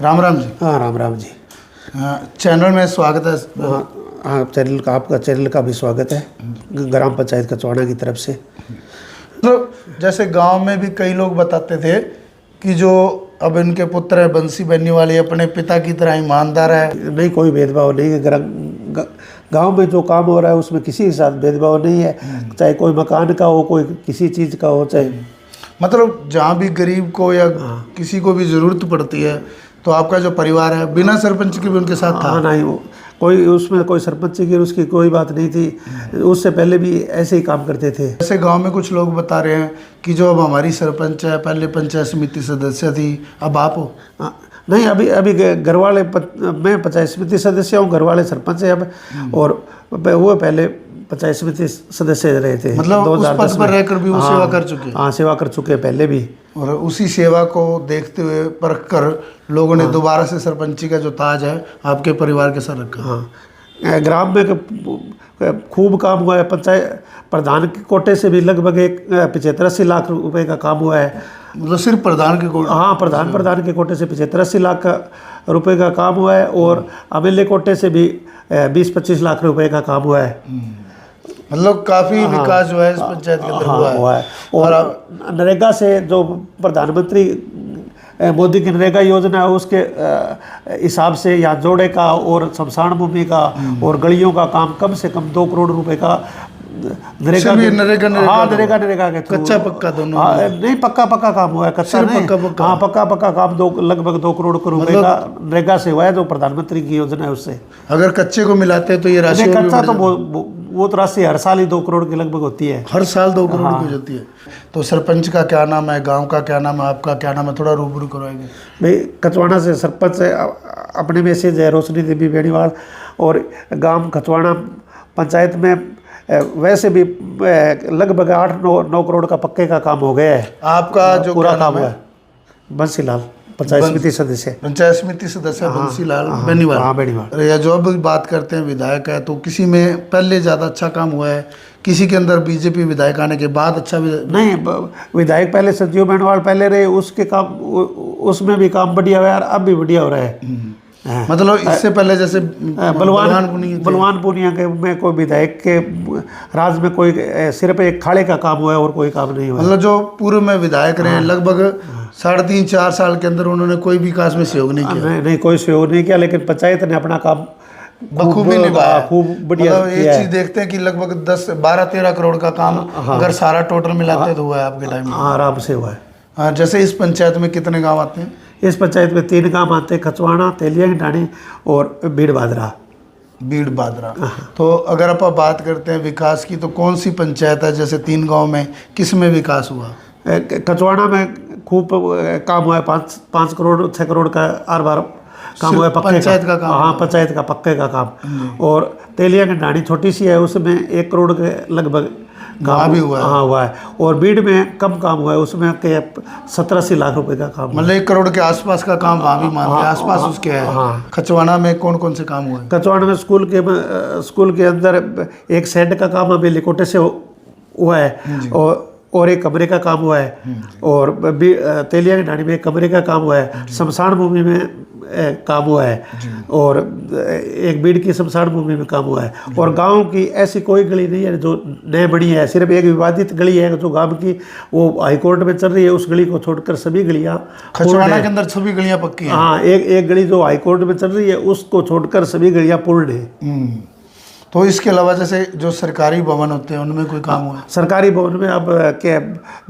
राम राम जी। हाँ राम राम जी। चैनल में स्वागत है। हाँ चैनल का, आपका चैनल का भी स्वागत है ग्राम पंचायत कचवाड़ा की तरफ से। तो जैसे गांव में भी कई लोग बताते थे कि जो अब इनके पुत्र है बंसी बेनीवाल अपने पिता की तरह ईमानदार है। नहीं, कोई भेदभाव नहीं है। गांव में जो काम हो रहा है उसमें किसी के साथ भेदभाव नहीं है, चाहे कोई मकान का हो, कोई किसी चीज़ का हो, चाहे मतलब जहाँ भी गरीब को या किसी को भी ज़रूरत पड़ती है तो आपका जो परिवार है बिना सरपंच के भी उनके साथ था। हाँ नहीं, कोई उसमें कोई सरपंच की उसकी कोई बात नहीं थी। उससे पहले भी ऐसे ही काम करते थे। ऐसे गांव में कुछ लोग बता रहे हैं कि जो अब हमारी सरपंच है पहले पंचायत समिति सदस्य थी, अब आप हो। नहीं, अभी घर वाले मैं पंचायत समिति सदस्य हूँ, घर वाले सरपंच है अब। और वो पहले पंचायत समिति सदस्य रहे थे। मतलब उस पद पर रहकर भी वो सेवा कर चुके हैं। हाँ, सेवा कर चुके हैं पहले भी। और उसी सेवा को देखते हुए परख कर लोगों ने दोबारा से सरपंची का जो ताज है आपके परिवार के सर रखा। हाँ, ग्राम में खूब काम हुआ है। पंचायत प्रधान के कोटे से भी लगभग 75-80 लाख रुपए का काम हुआ है। मतलब सिर्फ प्रधान के कोटे? हाँ, प्रधान के कोटे से 75-80 लाख रुपए का काम हुआ है। और एमएलए कोटे से भी 20-25 लाख रुपए का काम हुआ है। मतलब काफी विकास जो है इस पंचायत के अंदर हुआ है। और नरेगा से जो प्रधानमंत्री मोदी की नरेगा योजना है उसके हिसाब से यहाँ जोड़े का और शमशान भूमि का और गलियों का काम कम से कम 2 करोड़ रुपए का नरेगा के थ्रू। कच्चा पक्का दोनों? नहीं, पक्का काम हुआ है, कच्चा नहीं। हाँ, पक्का काम लगभग 2 करोड़ रुपए का नरेगा से हुआ है, जो प्रधानमंत्री की योजना है उससे। अगर कच्चे को मिलाते हैं तो ये राशि कच्चा तो वो तो राशि हर साल ही 2 करोड़ की लगभग होती है। हर साल 2 करोड़ की होती है। तो सरपंच का क्या नाम है, गांव का क्या नाम है, आपका क्या नाम है, थोड़ा रूबरू करवाएंगे? भाई, कचवाड़ा से सरपंच है अपने में से जय रोशनी देवी बेनीवाल। और गांव कचवाड़ा पंचायत में वैसे भी लगभग 8-9 करोड़ का पक्के का काम हो गया है। आपका जो पूरा काम है बंसी लाल, पंचायत समिति सदस्य। पंचायत समिति सदस्य बंसी लाल बेनीवाल। हाँ, बेनीवाल। या जो अब बात करते हैं विधायक है, तो किसी में पहले ज़्यादा अच्छा काम हुआ है, किसी के अंदर बीजेपी विधायक आने के बाद अच्छा नहीं, विधायक पहले संजीव बेनीवाल पहले रहे, उसके काम उसमें भी काम बढ़िया हुआ है, अब भी बढ़िया हो रहा है। मतलब इससे पहले जैसे बलवान पूनिया के में कोई विधायक के राज में कोई सिर्फ एक खाड़े का काम हुआ है और कोई काम नहीं हुआ। मतलब जो पूर्व में विधायक रहे लगभग 3.5-4 साल के अंदर उन्होंने कोई विकास में सहयोग नहीं किया। नहीं, कोई सहयोग नहीं किया, लेकिन पंचायत ने अपना काम बखूबी निभाया, खूब बढ़िया। मतलब एक चीज देखते हैं कि लगभग 10-12-13 करोड़ का काम अगर सारा टोटल मिलाते तो हुआ है आपके टाइम में? आराम से हुआ है। हाँ, जैसे इस पंचायत में कितने गाँव आते हैं? इस पंचायत में 3 गांव आते हैं, कचवाड़ा, तेलिया ढाणी और बीड़ बादरा। तो अगर आप बात करते हैं विकास की, तो कौन सी पंचायत है जैसे 3 गांव में किस में विकास हुआ? कचवाड़ा में खूब काम हुआ है, 5 करोड़ 6 करोड़ का हर बार काम हुआ है पंचायत का काम। हाँ, पंचायत का पक्के का काम। और तेलिया की ढाणी छोटी सी है, उसमें 1 करोड़ के लगभग काम भी हुआ है। हाँ, हुआ है। और बीड़ में कम काम हुआ है, उसमें 70-80 लाख रुपए का काम। मतलब 1 करोड़ के आसपास का काम वहाँ भी मान लिया, आसपास उसके है। हाँ। कचवाड़ा में कौन कौन से काम हुए? कचवाड़ा में स्कूल के अंदर एक शेड का काम अभी लिकोटे से हुआ है, और एक कमरे का काम हुआ है। और तेलिया की ढाणी में एक कमरे का काम हुआ है। शमशान भूमि में काम हुआ है, और एक बीड़ की शमशान भूमि में काम हुआ है। और गांव की ऐसी कोई गली नहीं है जो नए बनी है, सिर्फ एक विवादित गली है जो गांव की, वो हाईकोर्ट में चल रही है। उस गली को छोड़कर सभी गलियां कचवाड़ा के अंदर सभी गलियां पक्की हैं। हाँ, एक गली जो हाईकोर्ट में चल रही है उसको छोड़कर सभी गलियां पूर्ण है। तो इसके अलावा जैसे जो सरकारी भवन होते हैं उनमें कोई काम हुआ? सरकारी भवन में अब क्या,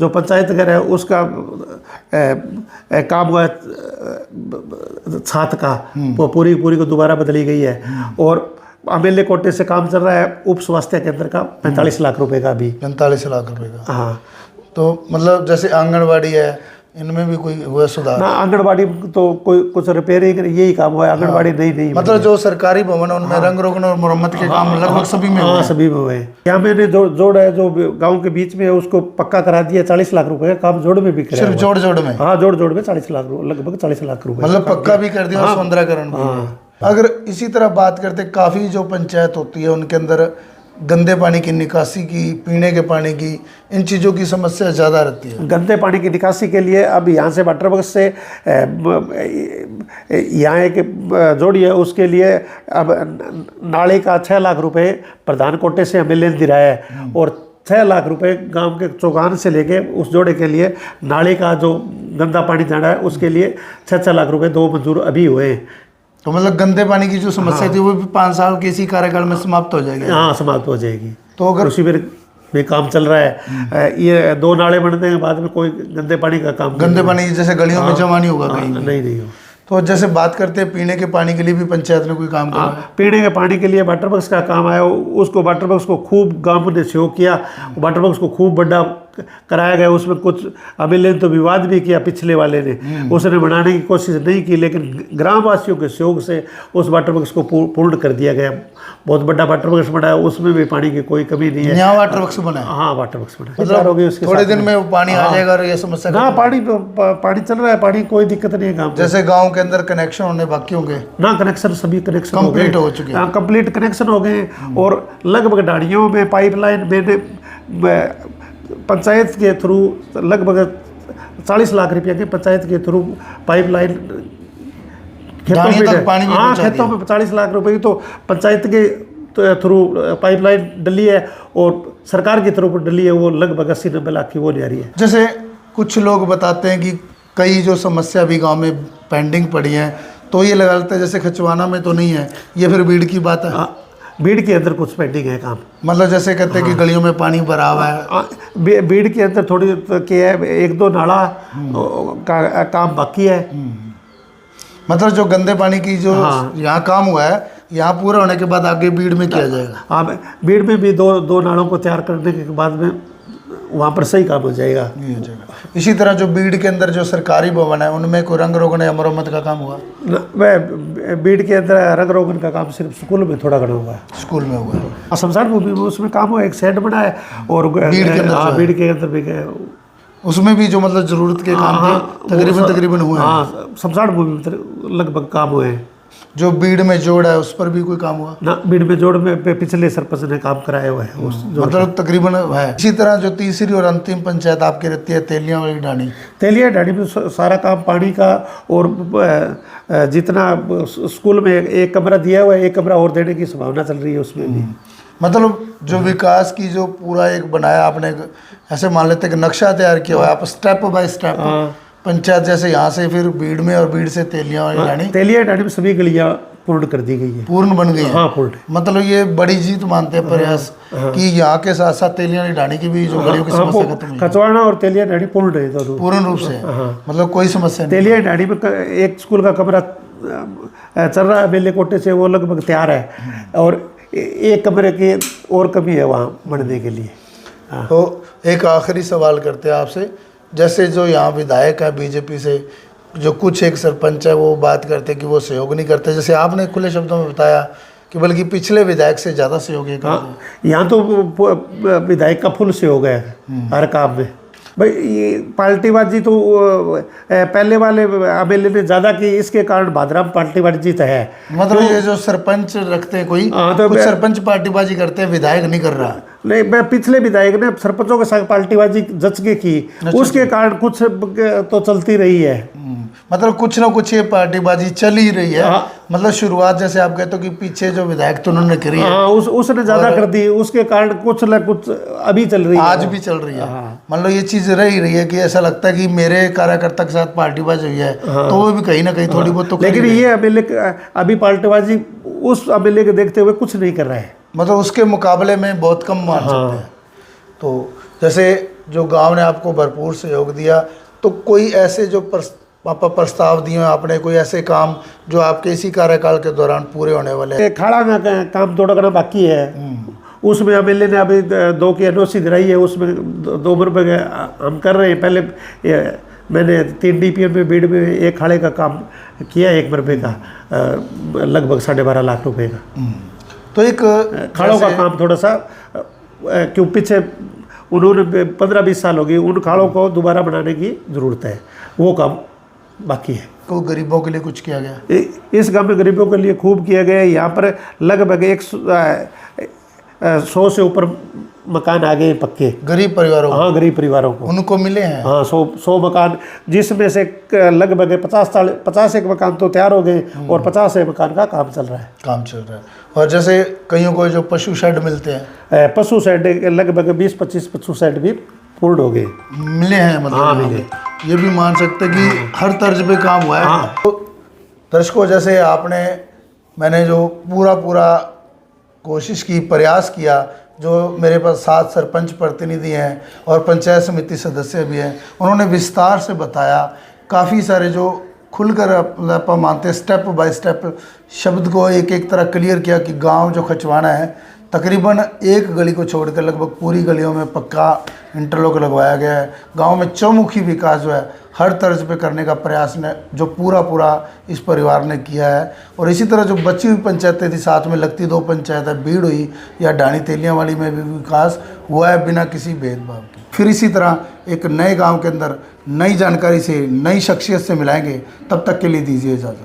जो पंचायत घर है उसका काम हुआ है, छात का वो पूरी को दोबारा बदली गई है। और एमएलए कोटे से काम चल रहा है उप स्वास्थ्य केंद्र का 45 लाख रुपए का भी। 45 लाख रुपए का? हाँ। तो मतलब जैसे आंगनबाड़ी है, इनमें भी कोई हुआ सुधार? ना, आंगनबाड़ी तो कोई कुछ रिपेयरिंग यही काम हुआ है, आंगनबाड़ी नहीं। मतलब जो सरकारी भवन है उनमें रंग रोगन और मरम्मत के काम लगभग सभी में हुए? सभी में हुए। यहाँ मैंने जोड़ है जो गांव के बीच में है उसको पक्का करा दिया, 40 लाख रुपए का काम जोड़ में भी कराया। सिर्फ जोड़ में? हाँ, जोड़ में 40 लाख, लगभग 40 लाख रुपए मतलब पक्का भी कर दिया और सौंदर्यकरण भी। अगर इसी तरह बात करते, काफी जो पंचायत होती है उनके अंदर गंदे पानी की निकासी की, पीने के पानी की, इन चीज़ों की समस्या ज़्यादा रहती है। गंदे पानी की निकासी के लिए अब यहाँ से वाटर वर्क्स से यहाँ एक जोड़ी है, उसके लिए अब नाले का 6 लाख रुपए प्रधान कोटे से हमें लेन दिलाया है, और 6 लाख रुपए गांव के चौगान से लेके उस जोड़े के लिए नाले का जो गंदा पानी जाना है उसके लिए 6-6 लाख रुपए 2 मंजूर अभी हुए हैं। तो मतलब गंदे पानी की जो समस्या थी वो भी 5 साल के इसी कार्यकाल में समाप्त हो जाएगी। हाँ, समाप्त हो जाएगी। तो अगर उसी में काम चल रहा है। ये 2 नाले बनने के बाद में कोई गंदे पानी का काम गंदे पानी जैसे गलियों में जमा नहीं होगा कहीं भी। नहीं हो। तो जैसे बात करते हैं पीने के पानी के लिए भी पंचायत ने कोई काम किया है? पीने के पानी के लिए वाटर वर्क्स का काम आया, उसको वाटर वर्क्स को खूब गांव ने सहयोग किया, वाटर वर्क्स को खूब बड़ा कराया गया। उसमें कुछ अमिले तो विवाद भी किया पिछले वाले ने, उसने बनाने की कोशिश नहीं की, लेकिन ग्रामवासियों के सहयोग से उस वाटर वर्क्स को पूर्ण कर दिया गया। बहुत बड़ा वाटर वर्क्स बना है, उसमें भी पानी की कोई कमी नहीं है। यहाँ वाटर वर्क्स बना है? हाँ, वाटर वर्क्स बना है। मतलब थोड़े दिन में वो पानी आ जाएगा और ये समस्या? हाँ, पानी चल रहा है, पानी कोई दिक्कत नहीं है गाँव में। जैसे गाँव के अंदर कनेक्शन होने बाकी होंगे ना, कनेक्शन सभी कनेक्शन कंप्लीट हो चुके हैं। कंप्लीट कनेक्शन हो गए, और लगभग डाड़ियों में पाइपलाइन मैंने पंचायत के थ्रू लगभग 40 लाख रुपये के पंचायत के थ्रू पाइपलाइन खेतों में 40 लाख रुपए की तो पंचायत के थ्रू पाइपलाइन डली है, और सरकार की तरफ डली है, वो लगभग 80-90 लाख की वो ले आ रही है। जैसे कुछ लोग बताते हैं कि कई जो समस्या भी गांव में पेंडिंग पड़ी है, तो ये लगा लेते हैं जैसे खचवाना में तो नहीं है, ये फिर भीड़ की बात है? भीड़ के अंदर कुछ पेंडिंग है काम। मतलब जैसे कहते हैं कि गलियों में पानी भरा हुआ है। भीड़ के अंदर थोड़ी क्या है, 1-2 नाला का काम बाकी है। मतलब जो गंदे पानी की जो यहाँ काम हुआ है, यहाँ पूरा होने के बाद आगे बीड़ में किया जाएगा? हाँ, बीड़ में भी दो नालों को तैयार करने के बाद में वहाँ पर सही काम हो जाएगा। इसी तरह जो बीड़ के अंदर जो सरकारी भवन है, उनमें कोई रंग रोगन या मरम्मत का काम हुआ? वह बीड़ के अंदर रंग रोगन का काम सिर्फ स्कूल में थोड़ा घना हुआ है। स्कूल में हुआ है? शमशान भूमि में उसमें काम हुआ, एक शेड बना है, और बीड़ के अंदर भी गए, उसमें भी जो मतलब जरूरत के काम थे तकरीबन हुए हैं। हाँ, शमशान भूमि में लगभग काम हुए हैं। जो बीड़ में जोड़ है उस पर भी कोई काम हुआ? ना, बीड़ में जोड़ में पिछले सरपंच ने काम कराया हुआ है, मतलब तकरीबन है। इसी तरह जो तीसरी और अंतिम पंचायत आपकी रहती है तेलियां वाली ढाणी, तेलिया ढाणी में सारा काम पानी का, और जितना स्कूल में एक कमरा दिया हुआ है, एक कमरा और देने की संभावना चल रही है उसमें भी। मतलब जो विकास की जो पूरा एक बनाया आपने, ऐसे मान लेते कि नक्शा तैयार किया हुआ है आप, स्टेप बाय स्टेप पंचायत जैसे यहाँ से फिर बीड़ में और बीड़ से तेलियां वाली ढाणी, तेलिया ढाणी में सभी गलियां पूर्ण कर दी गई है, पूर्ण बन गई है। हाँ, पूर्ण। मतलब ये बड़ी जीत मानते हैं प्रयास कि यहाँ के साथ साथ तेलियां वाली ढाणी की भी जो गलियों की समस्या खत्म हुई। खचवाना और तेलिया ढाणी पूर्ण है दोनों, पूर्ण रूप से, मतलब कोई समस्या नहीं। तेलिया ढाणी में एक स्कूल का कमरा चल रहा है बेले कोटे से, वो लगभग तैयार है, और एक कमरे की और कमी है वहाँ बनने के लिए। तो एक आखिरी सवाल करते हैं आपसे, जैसे जो यहाँ विधायक है बीजेपी से, जो कुछ एक सरपंच है वो बात करते हैं कि वो सहयोग नहीं करते, जैसे आपने खुले शब्दों में बताया कि बल्कि पिछले विधायक से ज़्यादा सहयोग है। यहाँ तो विधायक का फुल सहयोग है हर काम में। भाई ये पार्टीबाजी तो पहले वाले एमएलए ने ज़्यादा की, इसके कारण भादरा में पार्टीबाजी तो है। मतलब ये जो सरपंच रखते हैं कोई, तो कुछ सरपंच पार्टीबाजी करते हैं, विधायक नहीं कर रहा। नहीं, मैं पिछले विधायक ने सरपंचों के साथ पार्टीबाजी जच के की, उसके कारण कुछ तो चलती रही है। मतलब कुछ ना कुछ ये पार्टीबाजी चल ही रही है। मतलब शुरुआत जैसे आप कहते हो कि पीछे जो विधायक तो उन्होंने करी है, उसने ज्यादा कर दी, उसके कारण कुछ न कुछ अभी चल रही है, आज भी चल रही है। मतलब ये चीज रह ही रही है कि ऐसा लगता है कि मेरे कार्यकर्ता के साथ पार्टीबाजी हुई है, तो वो भी कहीं ना कहीं थोड़ी बहुत तो। लेकिन ये एमएलए अभी पार्टीबाजी उस एमएलए के देखते हुए कुछ नहीं कर रहा है, मतलब उसके मुकाबले में बहुत कम मान सकते हैं। तो जैसे जो गांव ने आपको भरपूर सहयोग दिया, तो कोई ऐसे जो प्रस्ताव दिए आपने, कोई ऐसे काम जो आपके इसी कार्यकाल के दौरान पूरे होने वाले हैं? खाड़ा में काम थोड़ा करना बाकी है, उसमें एमएलए ने अभी 2 की एनओसी दिलाई है, उसमें 2 रुपये हम कर रहे हैं। पहले मैंने 3 डीपीएम में बीड़ में एक खाड़े का काम किया, 1 रुपये का, लगभग 12.5 लाख रुपए का। तो एक खाड़ों का काम थोड़ा सा, क्यों पीछे उन्होंने 15-20 साल हो गए, उन खाड़ों को दोबारा बनाने की ज़रूरत है, वो काम बाकी है। को गरीबों के लिए कुछ किया गया? इस गांव में गरीबों के लिए खूब किया गया है। यहाँ पर लगभग 100 से ऊपर मकान आ गए पक्के। गरीब परिवारों हाँ, गरीब परिवारों को। उनको मिले हैं। हाँ, 100 मकान, जिसमें से लगभग 50 एक मकान तो तैयार हो गए और 50 एक मकान का काम चल रहा है। काम चल रहा है। और जैसे कईयों को जो पशु शेड मिलते हैं, पशु शेड लगभग 20-25 पशु शेड भी पूर्ण हो गए। मिले हैं मतलब। हाँ, यहाँ मिले। पे। ये भी मान सकते हैं कि हर तर्ज पे काम हुआ है। हाँ। तो दर्शकों, जैसे मैंने जो पूरा कोशिश की, प्रयास किया, जो मेरे पास 7 सरपंच प्रतिनिधि हैं और पंचायत समिति सदस्य भी हैं, उन्होंने विस्तार से बताया, काफ़ी सारे जो खुलकर आप मानते हैं, स्टेप बाय स्टेप शब्द को एक एक तरह क्लियर किया कि गांव जो खचवाना है, तकरीबन एक गली को छोड़कर लगभग पूरी गलियों में पक्का इंटरलॉक लगवाया गया है। गांव में चौमुखी विकास जो है हर तर्ज पे करने का प्रयास ने जो पूरा इस परिवार ने किया है। और इसी तरह जो बची हुई पंचायतें थी, साथ में लगती 2 पंचायतें बीड़ हुई या ढाणी तेलियां वाली में भी विकास हुआ है बिना किसी भेदभाव के। फिर इसी तरह एक नए गांव के अंदर नई जानकारी से, नई शख्सियत से मिलाएंगे। तब तक के लिए दीजिए इजाज़त।